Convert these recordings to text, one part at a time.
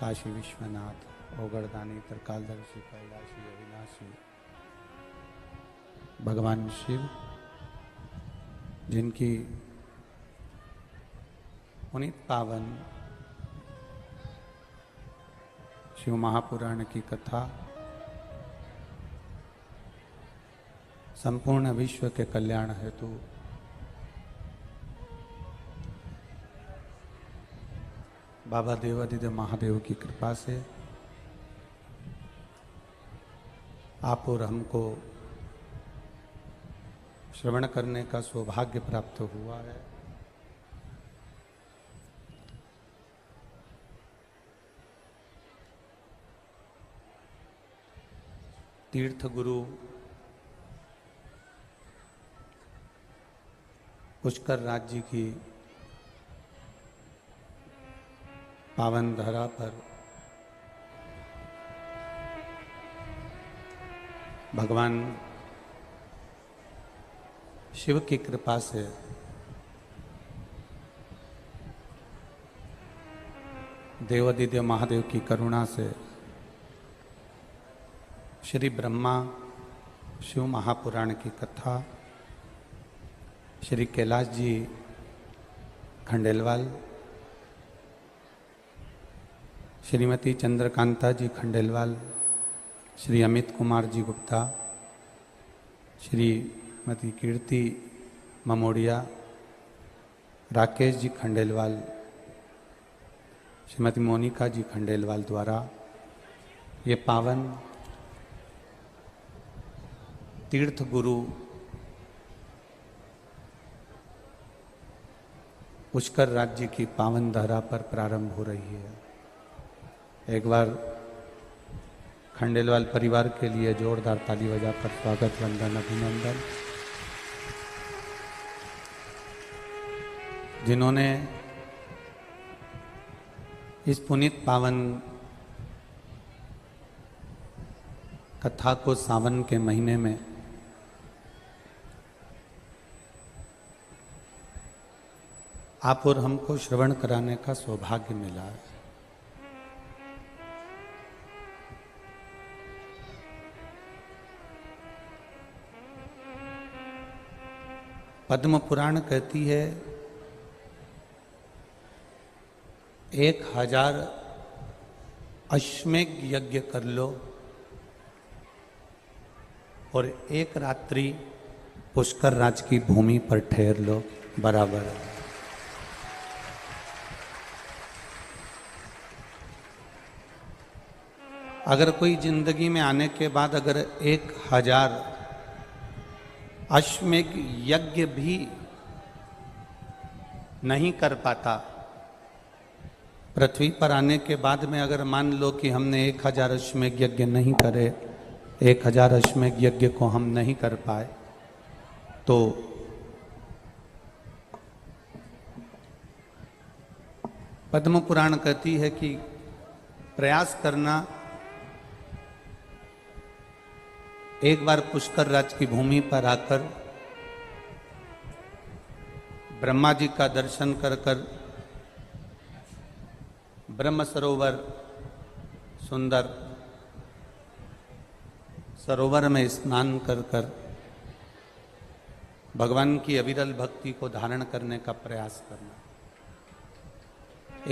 काशी विश्वनाथ ओगरदानी त्रिकालदर्शी कैलाशी अविनाशी भगवान शिव, जिनकी पुनीत पावन शिव महापुराण की कथा संपूर्ण विश्व के कल्याण हेतु बाबा देवादिदेव महादेव की कृपा से आप और हमको श्रवण करने का सौभाग्य प्राप्त हुआ है। तीर्थ गुरु पुष्कर राज जी की पावन धरा पर भगवान शिव की कृपा से देवादिदेव महादेव की करुणा से श्री ब्रह्मा शिव महापुराण की कथा श्री कैलाश जी खंडेलवाल, श्रीमती चंद्रकांता जी खंडेलवाल, श्री अमित कुमार जी गुप्ता, श्रीमती कीर्ति ममोड़िया, राकेश जी खंडेलवाल, श्रीमती मोनिका जी खंडेलवाल द्वारा ये पावन तीर्थ गुरु पुष्कर राज्य की पावन धारा पर प्रारंभ हो रही है। एक बार खंडेलवाल परिवार के लिए जोरदार ताली बजाकर स्वागत, वंदन, अभिनंदन। जिन्होंने इस पुनीत पावन कथा को सावन के महीने में आप और हमको श्रवण कराने का सौभाग्य मिला है। पद्म पुराण कहती है 1000 अश्वमेध यज्ञ कर लो और एक रात्रि पुष्कर राज की भूमि पर ठहर लो, बराबर है। अगर कोई जिंदगी में आने के बाद अगर 1000 अश्वमेध यज्ञ भी नहीं कर पाता, पृथ्वी पर आने के बाद में अगर मान लो कि हमने 1000 अश्वमेध यज्ञ नहीं करे, 1000 अश्वमेध यज्ञ को हम नहीं कर पाए, तो पद्म पुराण कहती है कि प्रयास करना, एक बार पुष्कर राज की भूमि पर आकर ब्रह्मा जी का दर्शन कर कर ब्रह्म सरोवर, सुंदर सरोवर में स्नान कर कर भगवान की अविरल भक्ति को धारण करने का प्रयास करना।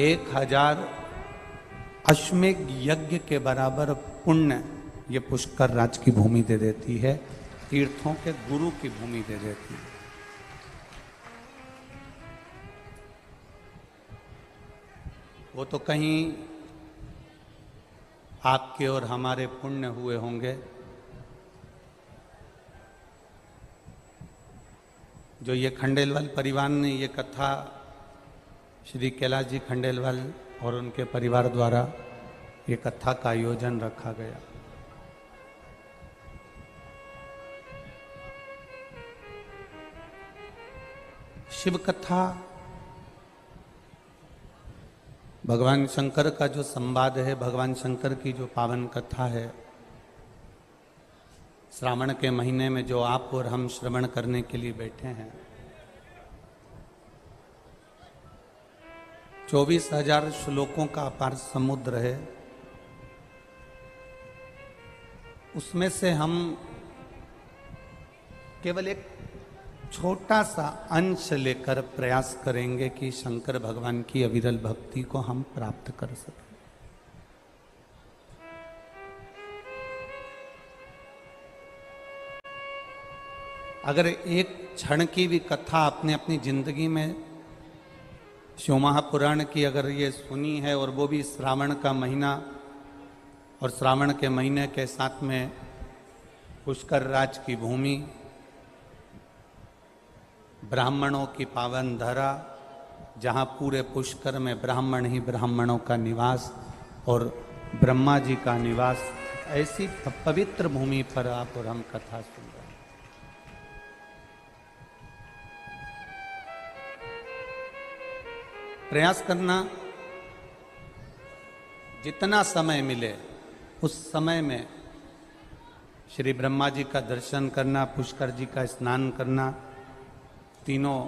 1000 अश्वमेध यज्ञ के बराबर पुण्य ये पुष्कर राज की भूमि दे देती है, तीर्थों के गुरु की भूमि दे देती है। वो तो कहीं आपके और हमारे पुण्य हुए होंगे, जो ये खंडेलवाल परिवार ने ये कथा श्री कैलाश जी खंडेलवाल और उनके परिवार द्वारा ये कथा का आयोजन रखा गया। शिव कथा भगवान शंकर का जो संवाद है, भगवान शंकर की जो पावन कथा है, श्रावण के महीने में जो आप और हम श्रवण करने के लिए बैठे हैं, 24,000 श्लोकों का अपार समुद्र है। उसमें से हम केवल एक छोटा सा अंश लेकर प्रयास करेंगे कि शंकर भगवान की अविरल भक्ति को हम प्राप्त कर सकें। अगर एक क्षण की भी कथा आपने अपनी जिंदगी में शिव महापुराण की अगर ये सुनी है, और वो भी श्रावण का महीना, और श्रावण के महीने के साथ में पुष्कर राज की भूमि, ब्राह्मणों की पावन धरा, जहाँ पूरे पुष्कर में ब्राह्मण ही ब्राह्मणों का निवास और ब्रह्मा जी का निवास, ऐसी पवित्र भूमि पर आप और हम कथा सुन रहे हैं। प्रयास करना जितना समय मिले उस समय में श्री ब्रह्मा जी का दर्शन करना, पुष्कर जी का स्नान करना, तीनों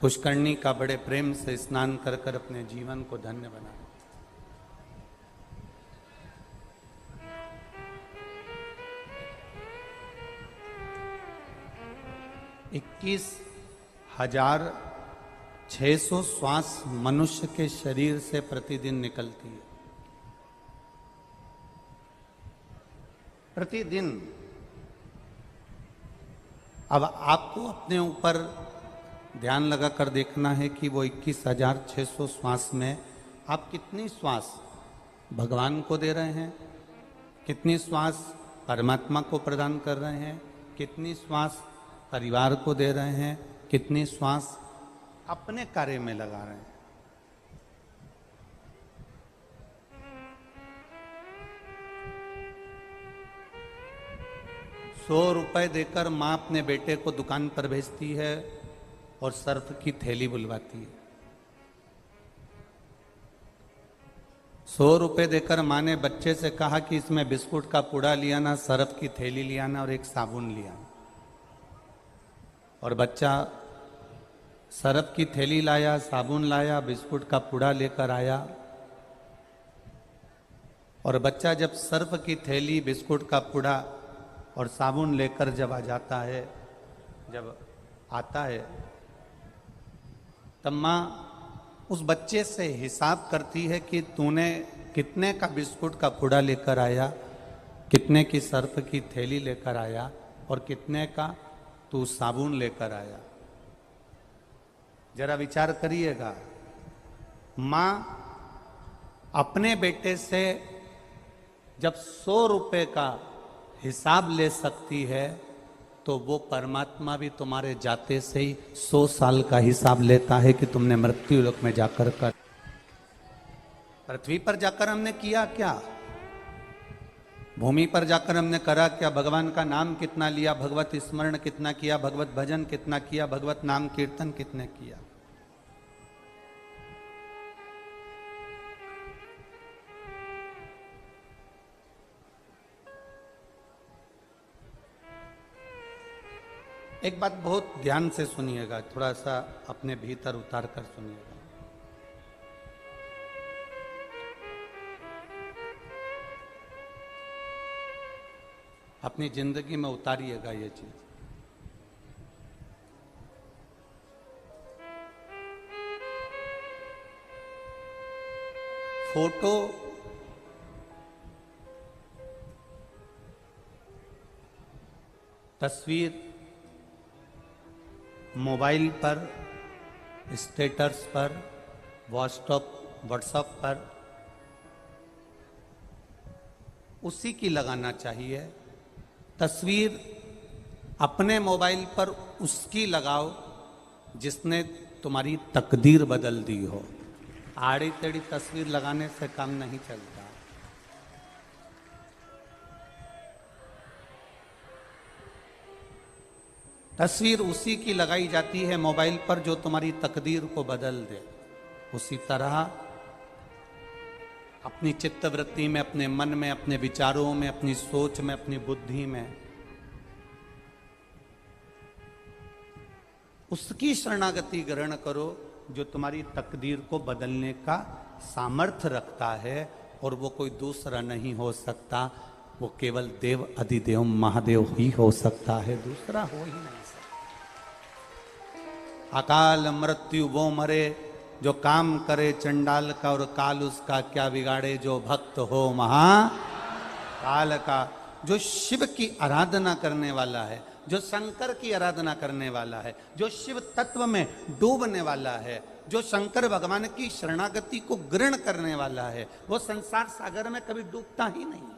पुष्करणी का बड़े प्रेम से स्नान कर कर अपने जीवन को धन्य बनाना। 21,600 श्वास मनुष्य के शरीर से प्रतिदिन निकलती है। प्रतिदिन। अब आपको अपने ऊपर ध्यान लगाकर देखना है कि वो 21,600 श्वास में आप कितनी श्वास भगवान को दे रहे हैं, कितनी श्वास परमात्मा को प्रदान कर रहे हैं, कितनी श्वास परिवार को दे रहे हैं, कितनी श्वास अपने कार्य में लगा रहे हैं। ₹100 देकर माँ अपने बेटे को दुकान पर भेजती है और सर्फ की थैली बुलवाती है। ₹100 देकर माँ ने बच्चे से कहा कि इसमें बिस्कुट का पुड़ा लिया ना, सर्फ की थैली लिया ना और एक साबुन लिया। और बच्चा सर्फ की थैली लाया, साबुन लाया, बिस्कुट का पुड़ा लेकर आया। और बच्चा जब सर्फ की थैली, बिस्कुट का पुड़ा और साबुन लेकर जब आ जाता है, जब आता है, तब माँ उस बच्चे से हिसाब करती है कि तूने कितने का बिस्कुट का पुड़ा लेकर आया, कितने की सर्फ की थैली लेकर आया और कितने का तू साबुन लेकर आया। जरा विचार करिएगा, माँ अपने बेटे से जब ₹100 का हिसाब ले सकती है, तो वो परमात्मा भी तुम्हारे जाते से ही 100 साल का हिसाब लेता है कि तुमने मृत्यु लोक में जाकर कर। पृथ्वी पर जाकर हमने किया क्या, भूमि पर जाकर हमने करा क्या, भगवान का नाम कितना लिया, भगवत स्मरण कितना किया, भगवत भजन कितना किया, भगवत नाम कीर्तन कितने किया। एक बात बहुत ध्यान से सुनिएगा, थोड़ा सा अपने भीतर उतार कर सुनिएगा। अपनी जिंदगी में उतारिएगा ये चीज। फोटो तस्वीर मोबाइल पर, स्टेटस पर, व्हाट्सएप पर उसी की लगाना चाहिए। तस्वीर अपने मोबाइल पर उसकी लगाओ जिसने तुम्हारी तकदीर बदल दी हो। आड़ी टेढ़ी तस्वीर लगाने से काम नहीं चलता। तस्वीर उसी की लगाई जाती है मोबाइल पर जो तुम्हारी तकदीर को बदल दे। उसी तरह अपनी चित्तवृत्ति में, अपने मन में, अपने विचारों में, अपनी सोच में, अपनी बुद्धि में उसकी शरणागति ग्रहण करो जो तुम्हारी तकदीर को बदलने का सामर्थ्य रखता है, और वो कोई दूसरा नहीं हो सकता, वो केवल देव अधिदेव महादेव ही हो सकता है, दूसरा हो ही नहीं सकता। अकाल मृत्यु वो मरे जो काम करे चंडाल का, और काल उसका क्या बिगाड़े जो भक्त हो महाकाल का। जो शिव की आराधना करने वाला है, जो शंकर की आराधना करने वाला है, जो शिव तत्व में डूबने वाला है, जो शंकर भगवान की शरणागति को ग्रहण करने वाला है, वो संसार सागर में कभी डूबता ही नहीं है।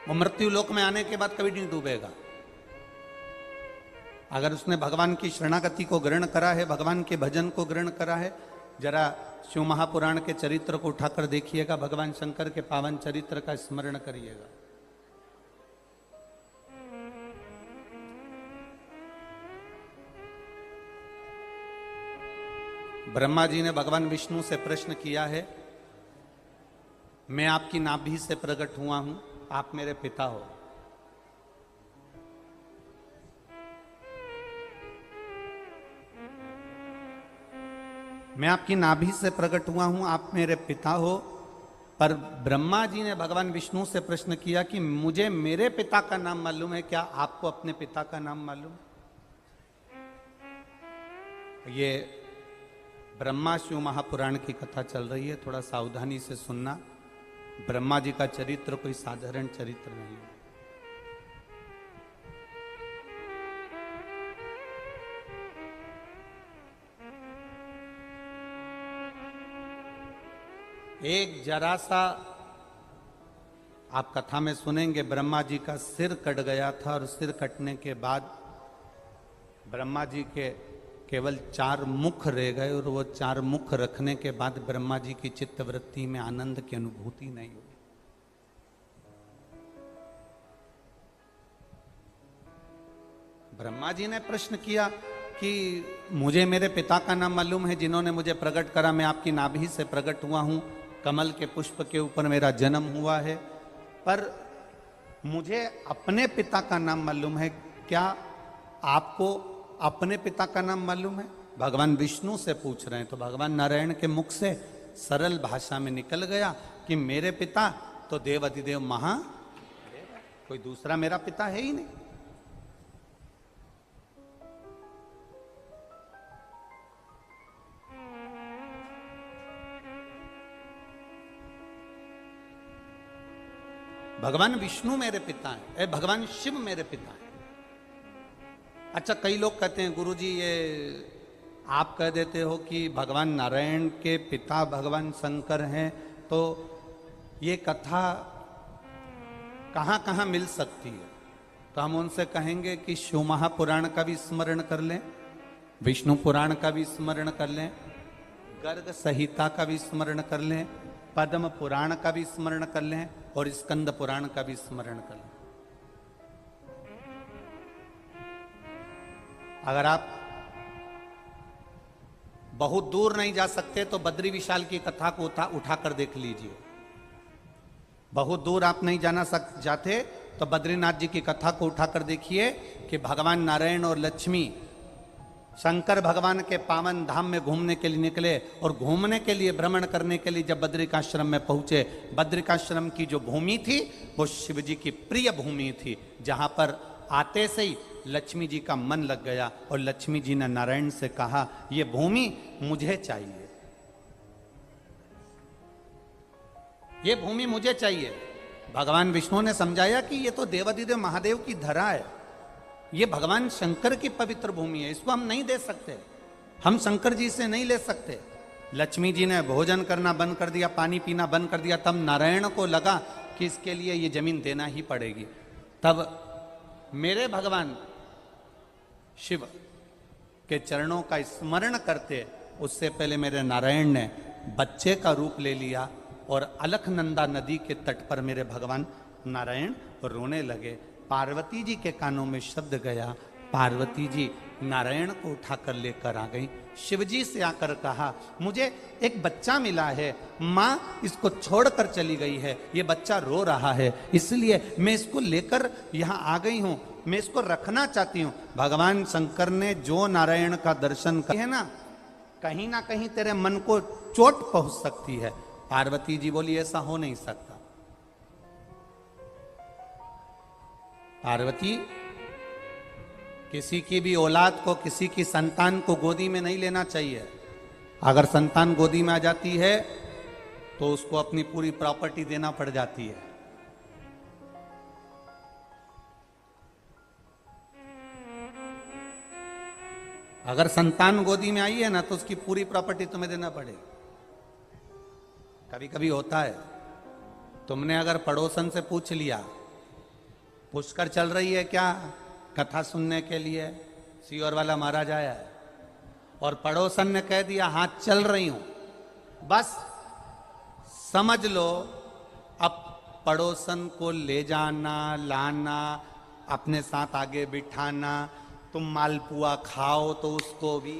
वो मृत्यु लोक में आने के बाद कभी नहीं डूबेगा। अगर उसने भगवान की शरणागति को ग्रहण करा है, भगवान के भजन को ग्रहण करा है, जरा शिव महापुराण के चरित्र को उठाकर देखिएगा, भगवान शंकर के पावन चरित्र का स्मरण करिएगा। ब्रह्मा जी ने भगवान विष्णु से प्रश्न किया है, मैं आपकी नाभि से प्रकट हुआ हूं, आप मेरे पिता हो। मैं आपकी नाभि से प्रकट हुआ हूं, आप मेरे पिता हो। पर ब्रह्मा जी ने भगवान विष्णु से प्रश्न किया कि मुझे मेरे पिता का नाम मालूम है, क्या आपको अपने पिता का नाम मालूम? ये ब्रह्मा शिव महापुराण की कथा चल रही है, थोड़ा सावधानी से सुनना। ब्रह्मा जी का चरित्र कोई साधारण चरित्र नहीं है। एक जरा सा आप कथा में सुनेंगे, ब्रह्मा जी का सिर कट गया था, और सिर कटने के बाद ब्रह्मा जी के केवल 4 मुख रह गए, और वो 4 मुख रखने के बाद ब्रह्मा जी की चित्तवृत्ति में आनंद की अनुभूति नहीं हुई। ब्रह्मा जी ने प्रश्न किया कि मुझे मेरे पिता का नाम मालूम है, जिन्होंने मुझे प्रकट करा, मैं आपकी नाभि से प्रकट हुआ हूं, कमल के पुष्प के ऊपर मेरा जन्म हुआ है, पर मुझे अपने पिता का नाम मालूम है, क्या आपको अपने पिता का नाम मालूम है? भगवान विष्णु से पूछ रहे हैं, तो भगवान नारायण के मुख से सरल भाषा में निकल गया कि मेरे पिता तो देव अधिदेव महादेव, कोई दूसरा मेरा पिता है ही नहीं। भगवान विष्णु मेरे पिता है, भगवान शिव मेरे पिता है। अच्छा, कई लोग कहते हैं गुरुजी ये आप कह देते हो कि भगवान नारायण के पिता भगवान शंकर हैं, तो ये कथा कहाँ कहाँ मिल सकती है? तो हम उनसे कहेंगे कि शिव महापुराण का भी स्मरण कर लें, विष्णु पुराण का भी स्मरण कर लें, गर्ग संहिता का भी स्मरण कर लें, पद्म पुराण का भी स्मरण कर लें, और स्कंद पुराण का भी स्मरण कर लें। अगर आप बहुत दूर नहीं जा सकते तो बद्री विशाल की कथा को उठाकर देख लीजिए। बहुत दूर आप नहीं जाते तो बद्रीनाथ जी की कथा को उठाकर देखिए कि भगवान नारायण और लक्ष्मी शंकर भगवान के पावन धाम में घूमने के लिए निकले, और घूमने के लिए, भ्रमण करने के लिए जब बद्रिकाश्रम में पहुंचे, बद्रिकाश्रम की जो भूमि थी वो शिव जी की प्रिय भूमि थी, जहां पर आते से ही लक्ष्मी जी का मन लग गया, और लक्ष्मी जी ने नारायण से कहा ये भूमि मुझे चाहिए, ये भूमि मुझे चाहिए। भगवान विष्णु ने समझाया कि ये तो देवाधिदेव महादेव की धरा है, ये भगवान शंकर की पवित्र भूमि है, इसको हम नहीं दे सकते, हम शंकर जी से नहीं ले सकते। लक्ष्मी जी ने भोजन करना बंद कर दिया, पानी पीना बंद कर दिया, तब नारायण को लगा कि इसके लिए ये जमीन देना ही पड़ेगी। तब मेरे भगवान शिव के चरणों का स्मरण करते, उससे पहले मेरे नारायण ने बच्चे का रूप ले लिया, और अलकनंदा नदी के तट पर मेरे भगवान नारायण रोने लगे। पार्वती जी के कानों में शब्द गया, पार्वती जी नारायण को उठाकर लेकर आ गई। शिवजी से आकर कहा, मुझे एक बच्चा मिला है, माँ इसको छोड़कर चली गई है, ये बच्चा रो रहा है, इसलिए मैं इसको लेकर यहाँ आ गई हूँ, मैं इसको रखना चाहती हूँ। भगवान शंकर ने जो नारायण का दर्शन किया है ना कहीं तेरे मन को चोट पहुंच सकती है। पार्वती जी बोली ऐसा हो नहीं सकता। पार्वती, किसी की भी औलाद को, किसी की संतान को गोदी में नहीं लेना चाहिए। अगर संतान गोदी में आ जाती है तो उसको अपनी पूरी प्रॉपर्टी देना पड़ जाती है। अगर संतान गोदी में आई है ना तो उसकी पूरी प्रॉपर्टी तुम्हें देना पड़ेगी। कभी कभी होता है, तुमने अगर पड़ोसन से पूछ लिया, पुष्कर चल रही है क्या कथा सुनने के लिए, सीहोर वाला महाराज आया है, और पड़ोसन ने कह दिया हाँ चल रही हूं, बस समझ लो अब पड़ोसन को ले जाना, लाना, अपने साथ आगे बिठाना, तुम मालपुआ खाओ तो उसको भी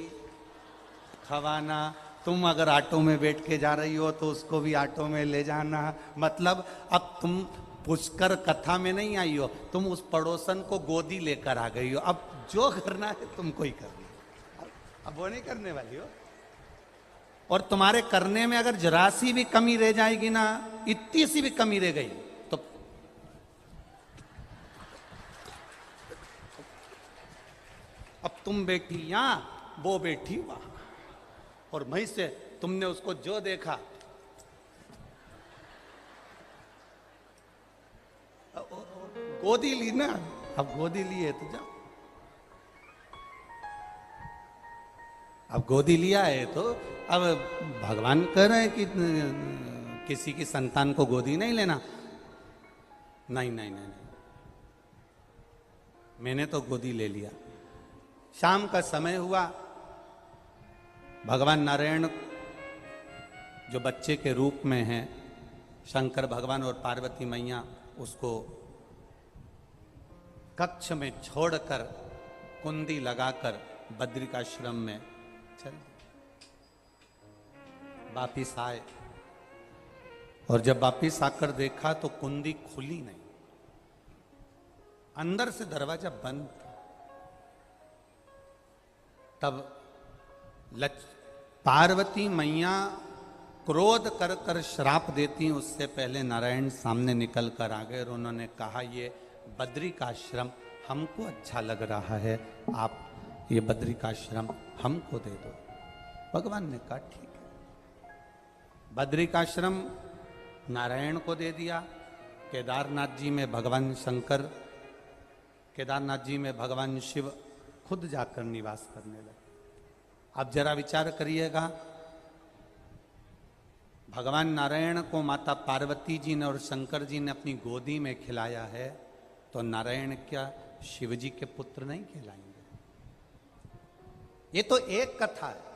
खवाना, तुम अगर ऑटो में बैठ के जा रही हो तो उसको भी ऑटो में ले जाना। मतलब अब तुम पुष्कर कथा में नहीं आई हो, तुम उस पड़ोसन को गोदी लेकर आ गई हो। अब जो करना है तुमको ही करना, अब वो नहीं करने वाली हो। और तुम्हारे करने में अगर जरा सी भी कमी रह जाएगी ना, इतनी सी भी कमी रह गई तो अब तुम बैठी यहां, वो बैठी वहां, और वहीं से तुमने उसको जो देखा, गोदी ली ना, अब गोदी ली है तो जाओ, अब गोदी लिया है तो अब भगवान कह रहे हैं कि किसी की संतान को गोदी नहीं लेना। नहीं नहीं नहीं, नहीं। मैंने तो गोदी ले लिया। शाम का समय हुआ, भगवान नारायण जो बच्चे के रूप में हैं, शंकर भगवान और पार्वती मैया उसको कक्ष में छोड़कर कुंडी लगाकर बद्रिकाश्रम में चल वापिस आए। और जब वापिस आकर देखा तो कुंडी खुली नहीं, अंदर से दरवाजा बंद था। तब पार्वती मैया क्रोध कर कर श्राप देती, उससे पहले नारायण सामने निकल कर आ गए और उन्होंने कहा ये बद्रिकाश्रम हमको अच्छा लग रहा है, आप ये बद्रिकाश्रम हमको दे दो। भगवान ने कहा ठीक है। बद्रिकाश्रम नारायण को दे दिया। केदारनाथ जी में भगवान शंकर, केदारनाथ जी में भगवान शिव खुद जाकर निवास करने लगे। अब जरा विचार करिएगा, भगवान नारायण को माता पार्वती जी ने और शंकर जी ने अपनी गोदी में खिलाया है, तो नारायण क्या शिव जी के पुत्र नहीं कहलाएंगे? ये तो एक कथा है।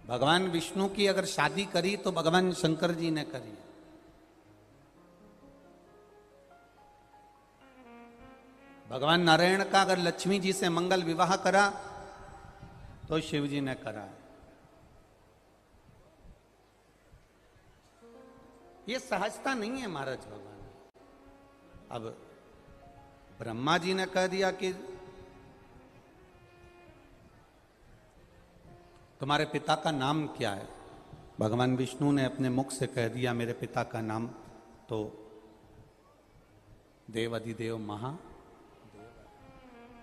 भगवान विष्णु की अगर शादी करी तो भगवान शंकर जी ने करी। भगवान नारायण का अगर लक्ष्मी जी से मंगल विवाह करा तो शिव जी ने करा है। ये सहजता नहीं है महाराज भगवान। अब ब्रह्मा जी ने कह दिया कि तुम्हारे पिता का नाम क्या है, भगवान विष्णु ने अपने मुख से कह दिया मेरे पिता का नाम तो देवाधिदेव महादेव।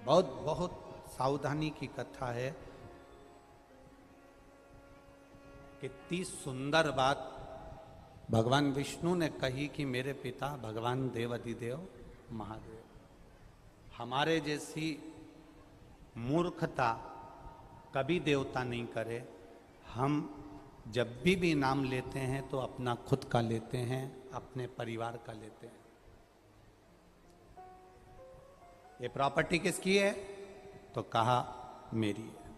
बहुत बहुत सावधानी की कथा है। कितनी सुंदर बात भगवान विष्णु ने कही कि मेरे पिता भगवान देवाधिदेव महादेव। हमारे जैसी मूर्खता कभी देवता नहीं करे। हम जब भी नाम लेते हैं तो अपना खुद का लेते हैं, अपने परिवार का लेते हैं। ये प्रॉपर्टी किसकी है? तो कहा मेरी है।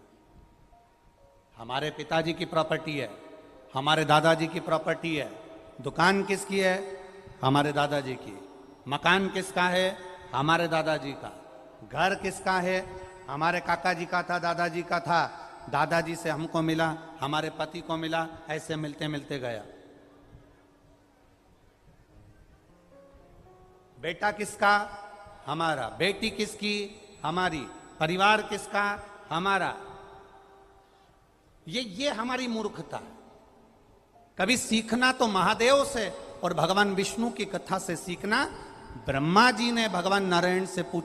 हमारे पिताजी की प्रॉपर्टी है, हमारे दादाजी की प्रॉपर्टी है। दुकान किसकी है? हमारे दादाजी की। मकान किसका है? हमारे दादाजी का। घर किसका है? हमारे काका जी का था, दादाजी का था, दादाजी से हमको मिला, हमारे पति को मिला, ऐसे मिलते मिलते गया। बेटा किसका? हमारा। बेटी किसकी? हमारी। परिवार किसका? हमारा। ये हमारी मूर्खता है। कभी सीखना तो महादेव से और भगवान विष्णु की कथा से सीखना। ब्रह्मा जी ने भगवान नारायण से पूछा